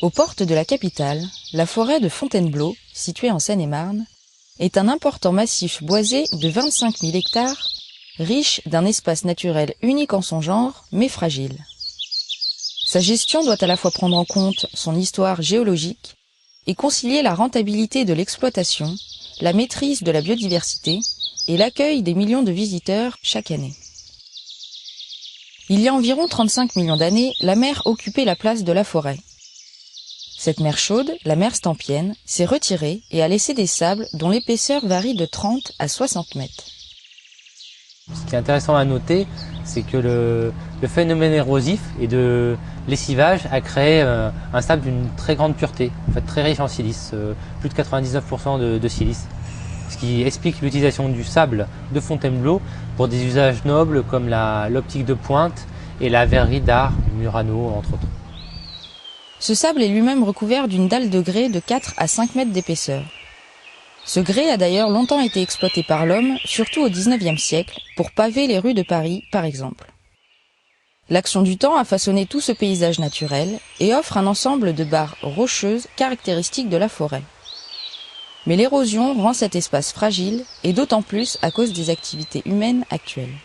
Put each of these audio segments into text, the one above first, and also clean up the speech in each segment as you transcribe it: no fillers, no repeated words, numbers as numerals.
Aux portes de la capitale, la forêt de Fontainebleau, située en Seine-et-Marne, est un important massif boisé de 25 000 hectares, riche d'un espace naturel unique en son genre, mais fragile. Sa gestion doit à la fois prendre en compte son histoire géologique et concilier la rentabilité de l'exploitation, la maîtrise de la biodiversité et l'accueil des millions de visiteurs chaque année. Il y a environ 35 millions d'années, la mer occupait la place de la forêt. Cette mer chaude, la mer Stampienne, s'est retirée et a laissé des sables dont l'épaisseur varie de 30 à 60 mètres. Ce qui est intéressant à noter, c'est que le phénomène érosif et de lessivage a créé un sable d'une très grande pureté, en fait très riche en silice, plus de 99% de silice. Ce qui explique l'utilisation du sable de Fontainebleau pour des usages nobles comme l'optique de pointe et la verrerie d'art, Murano entre autres. Ce sable est lui-même recouvert d'une dalle de grès de 4 à 5 mètres d'épaisseur. Ce grès a d'ailleurs longtemps été exploité par l'homme, surtout au XIXe siècle, pour paver les rues de Paris par exemple. L'action du temps a façonné tout ce paysage naturel et offre un ensemble de barres rocheuses caractéristiques de la forêt. Mais l'érosion rend cet espace fragile, et d'autant plus à cause des activités humaines actuelles.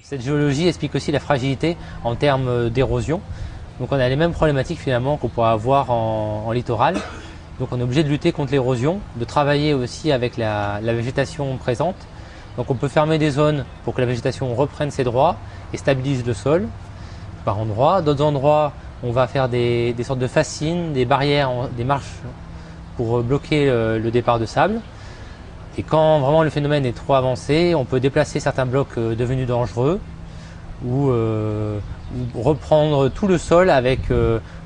Cette géologie explique aussi la fragilité en termes d'érosion. Donc on a les mêmes problématiques finalement qu'on pourrait avoir en littoral. Donc on est obligé de lutter contre l'érosion, de travailler aussi avec la végétation présente. Donc on peut fermer des zones pour que la végétation reprenne ses droits et stabilise le sol par endroits. D'autres endroits, on va faire des sortes de fascines, des barrières, des marches pour bloquer le départ de sable. Et quand vraiment le phénomène est trop avancé, on peut déplacer certains blocs devenus dangereux ou reprendre tout le sol avec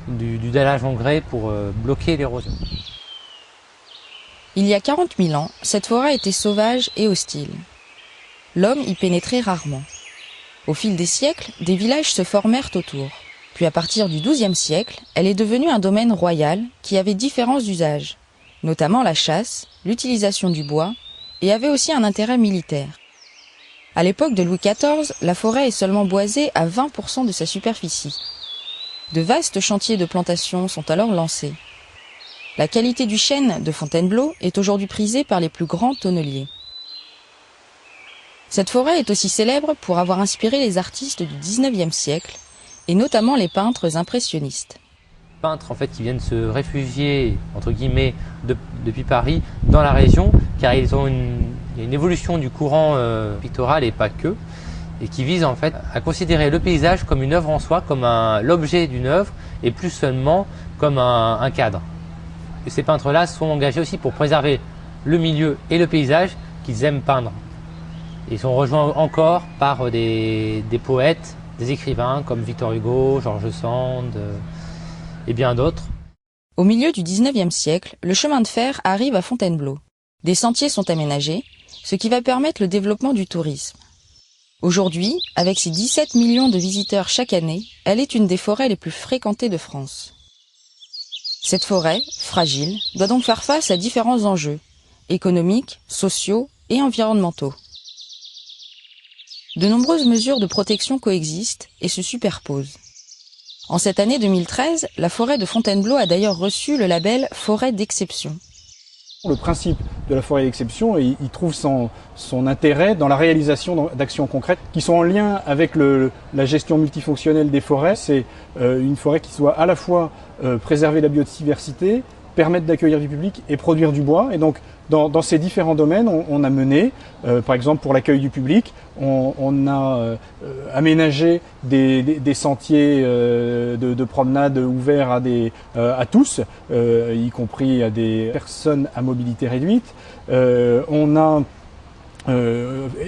du dallage en grès pour bloquer l'érosion. Il y a 40 000 ans, cette forêt était sauvage et hostile. L'homme y pénétrait rarement. Au fil des siècles, des villages se formèrent autour. Puis à partir du XIIe siècle, elle est devenue un domaine royal qui avait différents usages, notamment la chasse, l'utilisation du bois, et avait aussi un intérêt militaire. À l'époque de Louis XIV, la forêt est seulement boisée à 20% de sa superficie. De vastes chantiers de plantation sont alors lancés. La qualité du chêne de Fontainebleau est aujourd'hui prisée par les plus grands tonneliers. Cette forêt est aussi célèbre pour avoir inspiré les artistes du XIXe siècle, et notamment les peintres impressionnistes. Peintres en fait qui viennent se réfugier entre guillemets depuis Paris dans la région, car ils ont une évolution du courant pictoral et pas que, et qui visent en fait à considérer le paysage comme une œuvre en soi, comme l'objet d'une œuvre et plus seulement comme un cadre. Et ces peintres-là sont engagés aussi pour préserver le milieu et le paysage qu'ils aiment peindre. Ils sont rejoints encore par des poètes, des écrivains comme Victor Hugo, George Sand et bien d'autres. Au milieu du XIXe siècle, le chemin de fer arrive à Fontainebleau. Des sentiers sont aménagés, ce qui va permettre le développement du tourisme. Aujourd'hui, avec ses 17 millions de visiteurs chaque année, elle est une des forêts les plus fréquentées de France. Cette forêt, fragile, doit donc faire face à différents enjeux, économiques, sociaux et environnementaux. De nombreuses mesures de protection coexistent et se superposent. En cette année 2013, la forêt de Fontainebleau a d'ailleurs reçu le label Forêt d'exception. Le principe de la forêt d'exception, il trouve son intérêt dans la réalisation d'actions concrètes qui sont en lien avec la gestion multifonctionnelle des forêts. C'est une forêt qui soit à la fois préserver la biodiversité, permettre d'accueillir du public et produire du bois. Et donc, dans ces différents domaines, on a mené, par exemple pour l'accueil du public, on a aménagé des sentiers de promenade ouverts à tous, y compris à des personnes à mobilité réduite. On a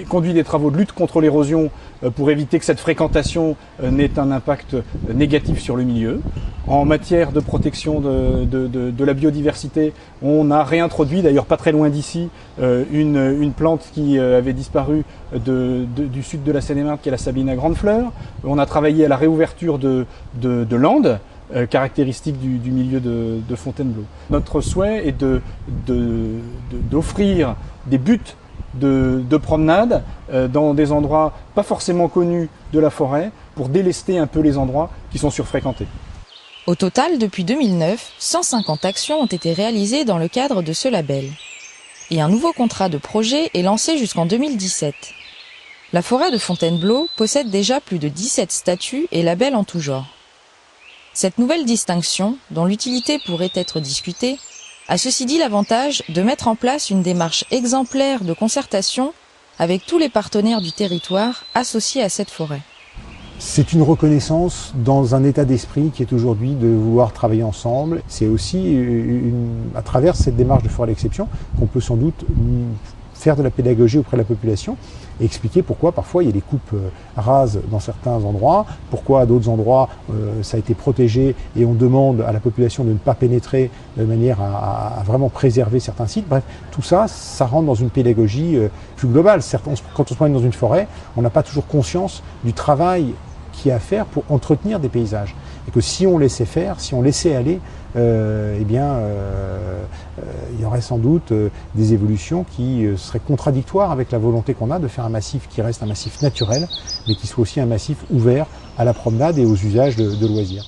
conduit des travaux de lutte contre l'érosion pour éviter que cette fréquentation n'ait un impact négatif sur le milieu. En matière de protection de la biodiversité, on a réintroduit, d'ailleurs pas très loin d'ici, une plante qui avait disparu du sud de la Seine-et-Marne, qui est la sabine à grande fleur. On a travaillé à la réouverture de landes, caractéristique du milieu de Fontainebleau. Notre souhait est d'offrir des buts de promenade dans des endroits pas forcément connus de la forêt pour délester un peu les endroits qui sont surfréquentés. Au total, depuis 2009, 150 actions ont été réalisées dans le cadre de ce label. Et un nouveau contrat de projet est lancé jusqu'en 2017. La forêt de Fontainebleau possède déjà plus de 17 statuts et labels en tout genre. Cette nouvelle distinction, dont l'utilité pourrait être discutée, a ceci dit l'avantage de mettre en place une démarche exemplaire de concertation avec tous les partenaires du territoire associés à cette forêt. C'est une reconnaissance dans un état d'esprit qui est aujourd'hui de vouloir travailler ensemble. C'est aussi à travers cette démarche de forêt d'exception qu'on peut sans doute faire de la pédagogie auprès de la population et expliquer pourquoi parfois il y a des coupes rases dans certains endroits, pourquoi à d'autres endroits ça a été protégé et on demande à la population de ne pas pénétrer de manière à vraiment préserver certains sites. Bref, tout ça, ça rentre dans une pédagogie plus globale. Certes, quand on se promène dans une forêt, on n'a pas toujours conscience du travail qu'il y a à faire pour entretenir des paysages. Et que si on laissait faire, si on laissait aller, il y aurait sans doute des évolutions qui seraient contradictoires avec la volonté qu'on a de faire un massif qui reste un massif naturel, mais qui soit aussi un massif ouvert à la promenade et aux usages de loisirs.